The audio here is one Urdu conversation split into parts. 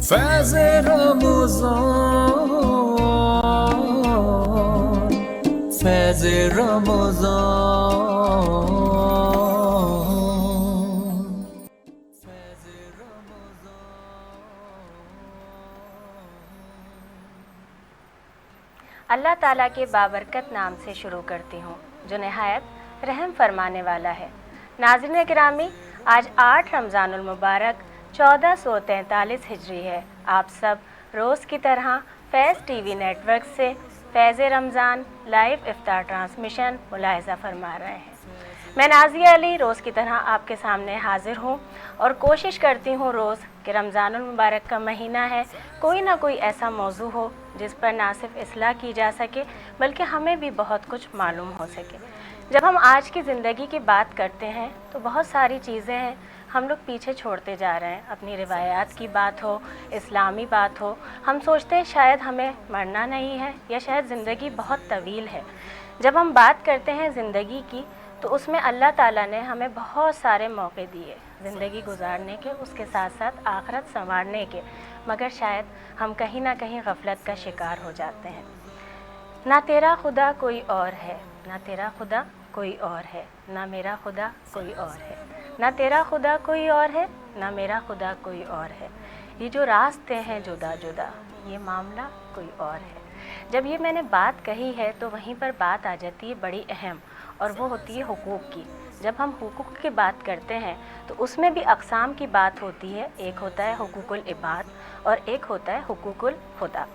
فیض رمضان، فیض رمضان، فیض رمضان۔ اللہ تعالیٰ کے بابرکت نام سے شروع کرتی ہوں جو نہایت رحم فرمانے والا ہے۔ ناظرین گرامی، آج 8 رمضان المبارک 1443 ہجری ہے۔ آپ سب روز کی طرح فیض ٹی وی نیٹ ورک سے فیض رمضان لائیو افطار ٹرانسمیشن ملاحظہ فرما رہے ہیں۔ میں نازیہ علی روز کی طرح آپ کے سامنے حاضر ہوں اور کوشش کرتی ہوں روز کہ رمضان المبارک کا مہینہ ہے، کوئی نہ کوئی ایسا موضوع ہو جس پر نہ صرف اصلاح کی جا سکے بلکہ ہمیں بھی بہت کچھ معلوم ہو سکے۔ جب ہم آج کی زندگی کی بات کرتے ہیں تو بہت ساری چیزیں ہیں ہم لوگ پیچھے چھوڑتے جا رہے ہیں۔ اپنی روایات کی بات ہو، اسلامی بات ہو، ہم سوچتے ہیں شاید ہمیں مرنا نہیں ہے یا شاید زندگی بہت طویل ہے۔ جب ہم بات کرتے ہیں زندگی کی تو اس میں اللہ تعالیٰ نے ہمیں بہت سارے موقع دیے زندگی گزارنے کے، اس کے ساتھ ساتھ آخرت سنوارنے کے، مگر شاید ہم کہیں نہ کہیں غفلت کا شکار ہو جاتے ہیں۔ نہ تیرا خدا کوئی اور ہے، نہ تیرا خدا کوئی اور ہے، نہ میرا خدا کوئی اور ہے، نہ تیرا خدا کوئی اور ہے، نہ میرا خدا کوئی اور ہے، یہ جو راستے ہیں جدا جدا، یہ معاملہ کوئی اور ہے۔ جب یہ میں نے بات کہی ہے تو وہیں پر بات آ جاتی ہے بڑی اہم، اور وہ ہوتی ہے حقوق کی۔ جب ہم حقوق کی بات کرتے ہیں تو اس میں بھی اقسام کی بات ہوتی ہے، ایک ہوتا ہے حقوق العباد اور ایک ہوتا ہے حقوق الخدا۔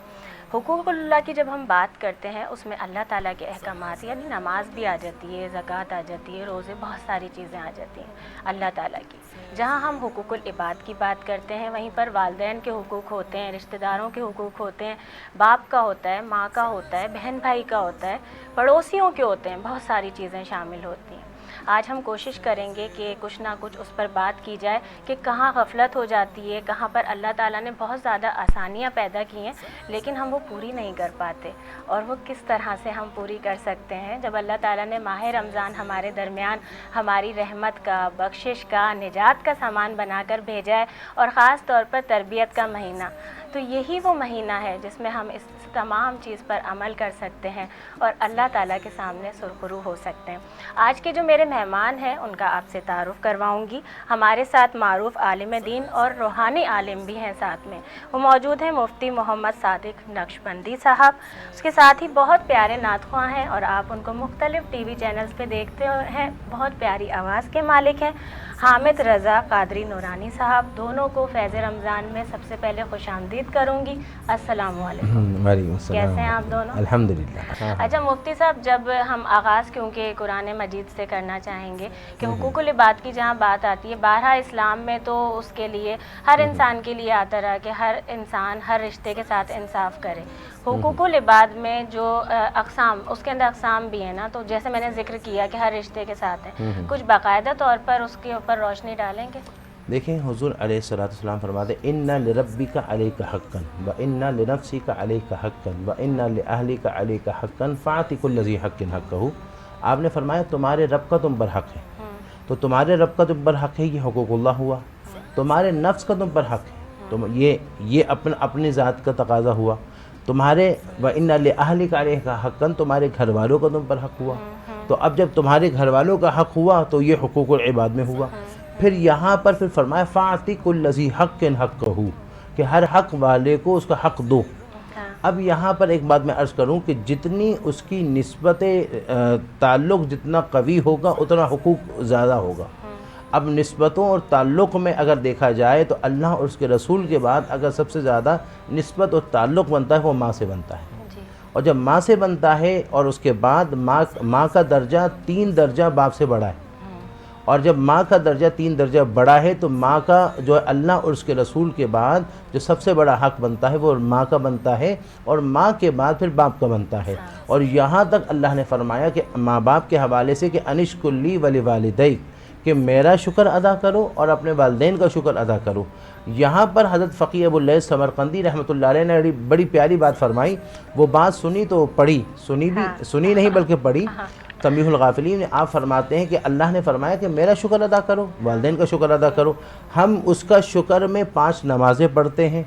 حقوق اللہ کی جب ہم بات کرتے ہیں اس میں اللہ تعالیٰ کے احکامات، یعنی نماز بھی آ جاتی ہے، زکوٰۃ آ جاتی ہے، روزے، بہت ساری چیزیں آ جاتی ہیں اللہ تعالیٰ کی۔ جہاں ہم حقوق العباد کی بات کرتے ہیں وہیں پر والدین کے حقوق ہوتے ہیں، رشتہ داروں کے حقوق ہوتے ہیں، باپ کا ہوتا ہے، ماں کا ہوتا ہے، بہن بھائی کا ہوتا ہے، پڑوسیوں کے ہوتے ہیں، بہت ساری چیزیں شامل ہوتی ہیں۔ آج ہم کوشش کریں گے کہ کچھ نہ کچھ اس پر بات کی جائے کہ کہاں غفلت ہو جاتی ہے، کہاں پر اللہ تعالیٰ نے بہت زیادہ آسانیاں پیدا کی ہیں لیکن ہم وہ پوری نہیں کر پاتے، اور وہ کس طرح سے ہم پوری کر سکتے ہیں جب اللہ تعالیٰ نے ماہ رمضان ہمارے درمیان ہماری رحمت کا، بخشش کا، نجات کا سامان بنا کر بھیجا ہے، اور خاص طور پر تربیت کا مہینہ۔ تو یہی وہ مہینہ ہے جس میں ہم اس تمام چیز پر عمل کر سکتے ہیں اور اللہ تعالیٰ کے سامنے سرخرو ہو سکتے ہیں۔ آج کے جو میرے مہمان ہیں ان کا آپ سے تعارف کرواؤں گی۔ ہمارے ساتھ معروف عالم دین اور روحانی عالم بھی ہیں ساتھ میں، وہ موجود ہیں مفتی محمد صادق نقشبندی صاحب۔ اس کے ساتھ ہی بہت پیارے نعت خواں ہیں اور آپ ان کو مختلف ٹی وی چینلز پہ دیکھتے ہیں، بہت پیاری آواز کے مالک ہیں، حامد رضا قادری نورانی صاحب۔ دونوں کو فیض رمضان میں سب سے پہلے خوش آمدید کروں گی۔ السلام علیکم۔ وعلیکم السلام۔ کیسے ہیں آپ دونوں؟ الحمدللہ۔ اچھا مفتی صاحب، جب ہم آغاز کیونکہ قرآن مجید سے کرنا چاہیں گے کہ حقوق العباد کی جہاں بات آتی ہے، بارہا اسلام میں تو اس کے لیے ہر انسان کے لیے آتا رہا کہ ہر انسان ہر رشتے کے ساتھ انصاف کرے۔ حقوق العباد میں جو اقسام، اس کے اندر اقسام بھی ہیں نا، تو جیسے میں نے ذکر کیا کہ ہر رشتے کے ساتھ ہیں، کچھ باقاعدہ طور پر اس کے اوپر روشنی ڈالیں گے؟ دیکھیں حضور علیہ السلام فرماتے ان لربک علیک حقا وان لنفسک علیک حقا وان لاہلک علیک حقا فاعط کل ذی حق حقہ۔ آپ نے فرمایا تمہارے رب کا تم پر حق ہے، تو تمہارے رب کا تم پر حق ہے، یہ حقوق اللہ ہوا۔ تمہارے نفس کا تم پر حق ہے، تم یہ اپنی ذات کا تقاضا ہوا۔ تمہارے وان لاہلک علیک حقا، تمہارے گھر والوں کا تم پر حق ہوا۔ تو اب جب تمہارے گھر والوں کا حق ہوا تو یہ حقوق العباد میں ہوا۔ پھر یہاں پر پھر فرمایا فاعط کل ذی حق حقہ، کہ ہر حق والے کو اس کا حق دو۔ اب یہاں پر ایک بات میں عرض کروں کہ جتنی اس کی نسبت تعلق جتنا قوی ہوگا اتنا حقوق زیادہ ہوگا۔ اب نسبتوں اور تعلق میں اگر دیکھا جائے تو اللہ اور اس کے رسول کے بعد اگر سب سے زیادہ نسبت اور تعلق بنتا ہے وہ ماں سے بنتا ہے، اور جب ماں سے بنتا ہے اور اس کے بعد ماں کا درجہ 3 درجہ باپ سے بڑا ہے، اور جب ماں کا درجہ 3 درجہ بڑا ہے تو ماں کا جو اللہ اور اس کے رسول کے بعد جو سب سے بڑا حق بنتا ہے وہ ماں کا بنتا ہے، اور ماں کے بعد پھر باپ کا بنتا ہے۔ اور یہاں تک اللہ نے فرمایا کہ ماں باپ کے حوالے سے کہ انشکر لی ولوالدیک، کہ میرا شکر ادا کرو اور اپنے والدین کا شکر ادا کرو۔ یہاں پر حضرت فقیہ ابو اللیث سمرقندی رحمۃ اللہ علیہ نے بڑی پیاری بات فرمائی، وہ بات سنی تو پڑھی، سنی نہیں بلکہ پڑھی۔ تنبیہ الغافلین میں آپ فرماتے ہیں کہ اللہ نے فرمایا کہ میرا شکر ادا کرو، والدین کا شکر ادا کرو۔ ہم اس کا شکر میں 5 نمازیں پڑھتے ہیں،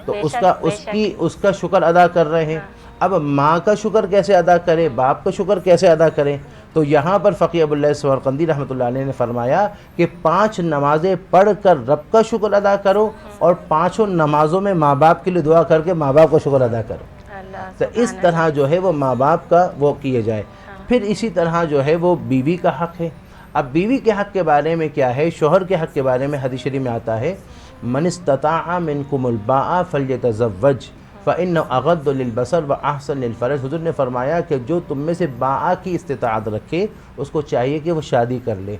تو بے اس شک، کا بے اس کا شکر ادا کر رہے ہیں. اب ماں کا شکر کیسے ادا کریں، باپ کا شکر کیسے ادا کریں؟ تو یہاں پر فقیہ ابو اللہ سمرقندی رحمۃ اللہ علیہ نے فرمایا کہ 5 نمازیں پڑھ کر رب کا شکر ادا کرو، اور 5 نمازوں میں ماں باپ کے لیے دعا کر کے ماں باپ کا شکر ادا کرو. اللہ تو اس طرح جو ہے وہ ماں باپ کا وہ کیے جائے. پھر اسی طرح جو ہے وہ بیوی کا حق ہے. اب بیوی کے حق کے بارے میں کیا ہے؟ شوہر کے حق کے بارے میں حدیث شریف میں آتا ہے من استطاع منکم الباء فلیتزوج فإنه اغض للبصر واحسن للفرج. حضور نے فرمایا کہ جو تم میں سے باء کی استطاعت رکھے اس کو چاہیے کہ وہ شادی کر لے.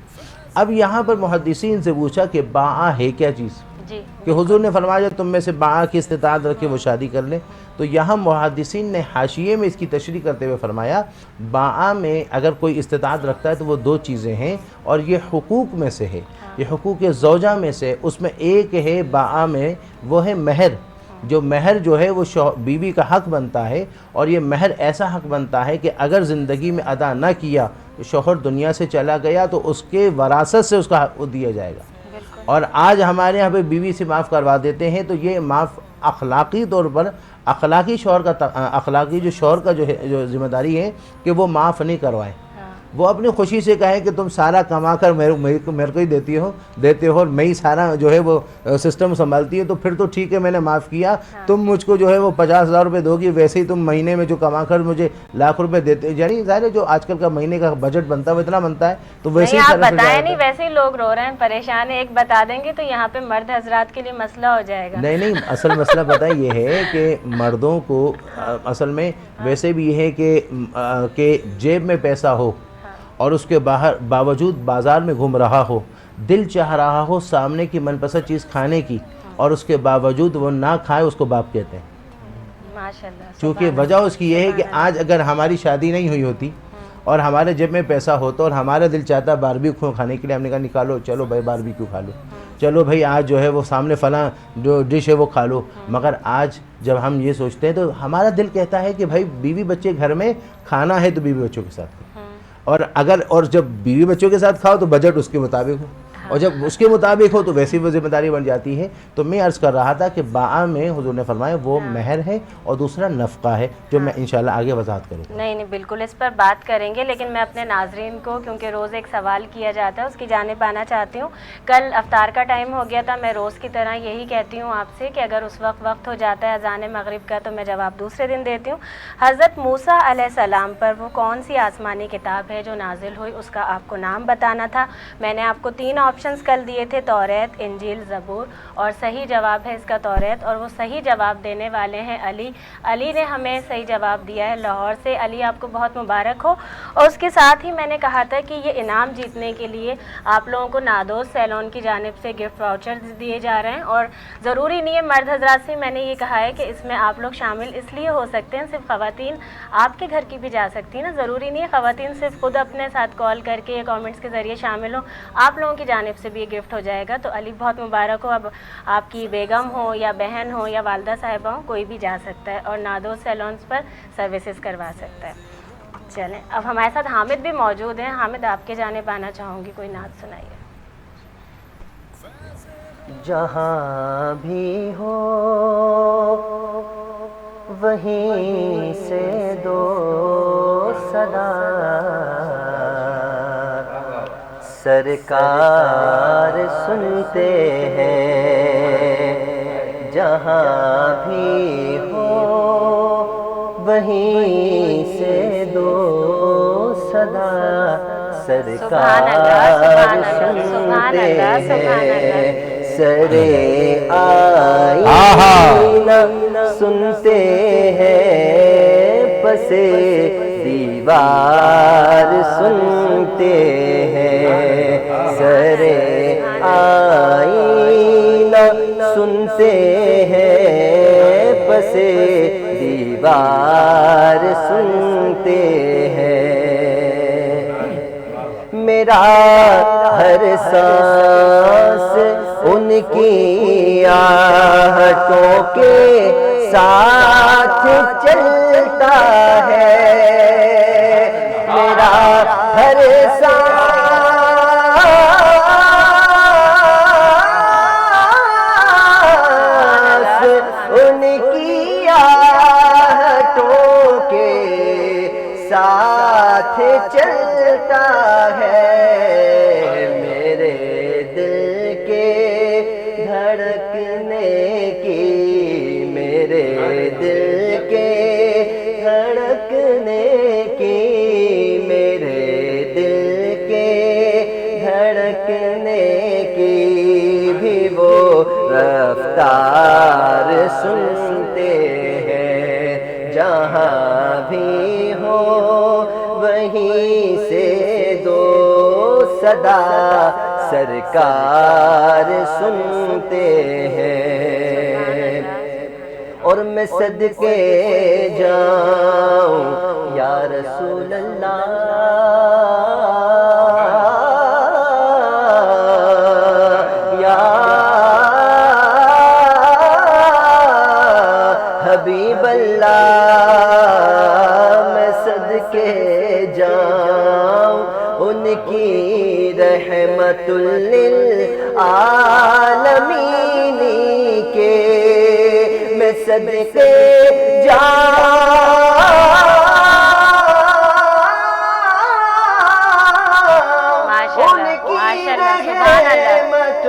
اب یہاں پر محدثین سے پوچھا کہ باء ہے کیا چیز؟ جی کہ حضور نے فرمایا تم میں سے باء کی استطاعت رکھے وہ شادی کر لے. تو یہاں محدثین نے حاشیے میں اس کی تشریح کرتے ہوئے فرمایا باء میں اگر کوئی استطاعت رکھتا ہے تو وہ 2 چیزیں ہیں، اور یہ حقوق میں سے ہے، یہ حقوق زوجہ میں سے. اس میں ایک ہے باء میں، وہ ہے مہر. جو مہر جو ہے وہ بیوی کا حق بنتا ہے، اور یہ مہر ایسا حق بنتا ہے کہ اگر زندگی میں ادا نہ کیا، شوہر دنیا سے چلا گیا تو اس کے وراثت سے اس کا حق دیا جائے گا. اور آج ہمارے یہاں پہ بیوی سے معاف کروا دیتے ہیں، تو یہ معاف اخلاقی طور پر اخلاقی جو شوہر کا جو ذمہ داری ہے کہ وہ معاف نہیں کروائیں. وہ اپنی خوشی سے کہیں کہ تم سارا کما کر میرے کو ہی دیتے ہو اور میں ہی سارا جو ہے وہ سسٹم سنبھالتی ہے، تو پھر تو ٹھیک ہے میں نے معاف کیا. تم مجھ کو جو ہے وہ 50,000 روپے دو گی، ویسے ہی تم مہینے میں جو کما کر مجھے لاکھ روپے دیتے، یعنی ظاہر ہے جو آج کل کا مہینے کا بجٹ بنتا ہے وہ اتنا بنتا ہے، تو ویسے ہی آپ بتائیں نہیں، ویسے ہی لوگ رو رہے ہیں، پریشان ہیں. ایک بتا دیں گے تو یہاں پہ مرد حضرات کے لیے مسئلہ ہو جائے گا. نہیں اصل مسئلہ پتہ یہ ہے کہ مردوں کو اصل میں ویسے بھی یہ ہے کہ جیب میں پیسہ ہو اور اس کے باوجود بازار میں گھوم رہا ہو، دل چاہ رہا ہو سامنے کی من پسند چیز کھانے کی، اور اس کے باوجود وہ نہ کھائے، اس کو باپ کہتے ہیں. ماشاءاللہ. چونکہ وجہ اس کی یہ ہے کہ آج اگر ہماری شادی نہیں ہوئی ہوتی اور ہمارے جیب میں پیسہ ہوتا اور ہمارا دل چاہتا باربیکیو کھانے کے لیے، ہم نے کہا نکالو چلو بھائی باربیکیو کھا لو، چلو بھائی آج جو ہے وہ سامنے فلاں جو ڈش ہے وہ کھا لو. مگر آج جب ہم یہ سوچتے ہیں تو ہمارا دل کہتا ہے کہ بھائی بیوی بچے گھر میں کھانا ہے تو بیوی بچوں کے ساتھ کھاؤ. اور جب بیوی بچوں کے ساتھ کھاؤ تو بجٹ اس کے مطابق ہو، اور جب اس کے مطابق ہو تو ویسی وہ ذمہ داری بن جاتی ہے. تو میں عرض کر رہا تھا کہ باء میں حضور نے فرمایا وہ مہر ہے اور دوسرا نفقہ ہے، جو میں انشاءاللہ آگے وضاحت کروں گا. نہیں بالکل اس پر بات کریں گے، لیکن میں اپنے ناظرین کو کیونکہ روز ایک سوال کیا جاتا ہے اس کی جانب آنا چاہتی ہوں. کل افطار کا ٹائم ہو گیا تھا، میں روز کی طرح یہی کہتی ہوں آپ سے کہ اگر اس وقت ہو جاتا ہے اذان مغرب کا تو میں جواب دوسرے دن دیتی ہوں. حضرت موسیٰ علیہ السلام پر وہ کون سی آسمانی کتاب ہے جو نازل ہوئی، اس کا آپ کو نام بتانا تھا. میں نے آپ کو 3 آپشنز کل دیے تھے، توریت، انجیل، زبور، اور صحیح جواب ہے اس کا توریت. اور وہ صحیح جواب دینے والے ہیں علی نے ہمیں صحیح جواب دیا ہے لاہور سے. علی آپ کو بہت مبارک ہو. اور اس کے ساتھ ہی میں نے کہا تھا کہ یہ انعام جیتنے کے لیے آپ لوگوں کو نادوز سیلون کی جانب سے گفٹ واؤچرز دیے جا رہے ہیں، اور ضروری نہیں ہے مرد حضرات سے میں نے یہ کہا ہے کہ اس میں آپ لوگ شامل اس لیے ہو سکتے ہیں، صرف خواتین آپ کے گھر کی بھی جا سکتی ہیں نا، ضروری نہیں ہے خواتین صرف خود اپنے ساتھ کال کر کے یا کامنٹس کے ذریعے شامل ہوں، آپ لوگوں کی جانب سے بھی یہ گفٹ ہو جائے گا. تو علی بہت مبارک ہو. اب آپ کی بیگم ہو یا بہن ہو یا والدہ صاحبہ ہو، کوئی بھی جا سکتا ہے اور نادوز سیلونز پر سروسز کروا سکتا ہے. چلیں اب ہمارے ساتھ حامد بھی موجود ہیں. حامد آپ کے جانب آنا چاہوں گی، کوئی نعت سنائیے. جہاں بھی ہو وہیں سے دو صدا، سرکار سنتے ہیں. جہاں بھی ہو وہیں سے دو صدا، سرکار سنتے ہیں. سرے آئینہ سنتے ہیں، پسے دیوار سنتے ہیں. سرے آئینہ سنتے ہیں، پسے دیوار سنتے ہیں. میرا ہر سانس ان کی آہٹوں کے ساتھ چلتا ہے. میرا ہر سانس ان پڑتا ہے میرے دل کے دھڑکنے کی، میرے دل کے دھڑکنے کی، میرے دل کے دھڑکنے کی بھی وہ رفتار سنتے ہیں، جہاں بھی ہو وہیں سے دو صدا سرکار سنتے ہیں۔ اور میں صدقے جاؤں یا رسول اللہ، یا حبیب اللہ، میں صدقے جاؤں ان کی رحمت للعالمین کے، میں صدقے جاؤں ان کی رحمت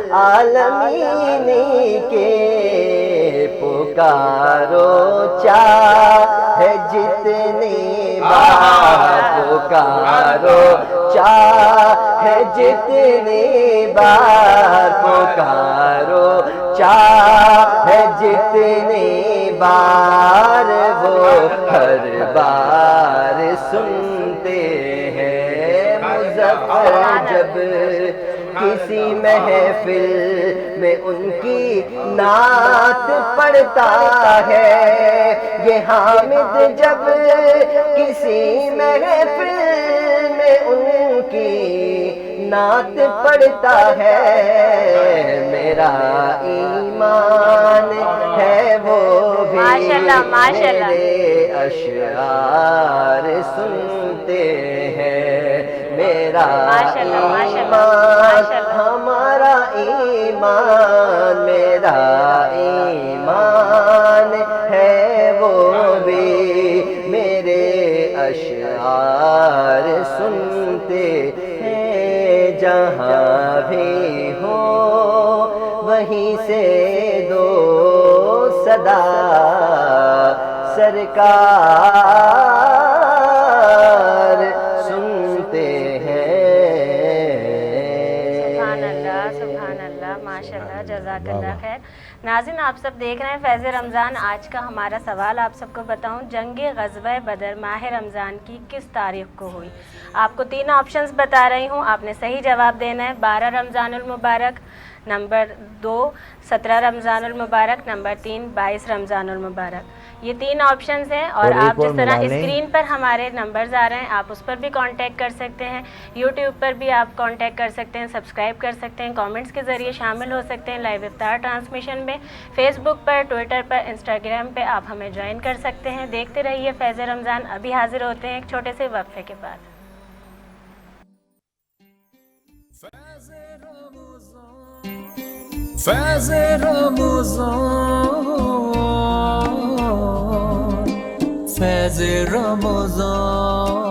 للعالمین کے، پکارو چاہے جتنی بار، پکارو چاہے جتنی بار، پکارو چاہے جتنی بار، وہ ہر بار سنتے ہیں۔ مظفر جب کسی محفل میں ان کی نعت پڑھتا ہے، یہ حامد جب کسی محفل میں ان کی نعت پڑھتا ہے، میرا ایمان ہے وہ بھی میرے اشعار سنتے ہیں، میرا ایمان ہمارا ایمان، میرا ایمان ہے وہ بھی میرے اشعار سنتے ہیں، جہاں بھی ہو وہیں سے دو صدا سرکار سنتے ہیں۔ سبحان اللہ، سبحان اللہ، ماشاءاللہ، جزاک اللہ خیر۔ ناظرین، آپ سب دیکھ رہے ہیں فیض رمضان۔ آج کا ہمارا سوال آپ سب کو بتاؤں، جنگ غزوہ بدر ماہ رمضان کی کس تاریخ کو ہوئی؟ آپ کو 3 آپشنز بتا رہی ہوں، آپ نے صحیح جواب دینا ہے۔ 12 رمضان المبارک، نمبر 2 17 رمضان المبارک، نمبر 3 22 رمضان المبارک۔ یہ 3 آپشنز ہیں، اور آپ جس طرح اسکرین پر ہمارے نمبرز آ رہے ہیں، آپ اس پر بھی کانٹیکٹ کر سکتے ہیں، یوٹیوب پر بھی آپ کانٹیکٹ کر سکتے ہیں، سبسکرائب کر سکتے ہیں، کامنٹس کے ذریعے شامل ہو سکتے ہیں لائیو افطار ٹرانسمیشن میں، فیس بک پر، ٹویٹر پر، انسٹاگرام پہ آپ ہمیں جوائن کر سکتے ہیں۔ دیکھتے رہیے فیض رمضان۔ ابھی حاضر ہوتے ہیں ایک چھوٹے سے وقفے کے بعد۔ فیض رمضان، فیض رمضان،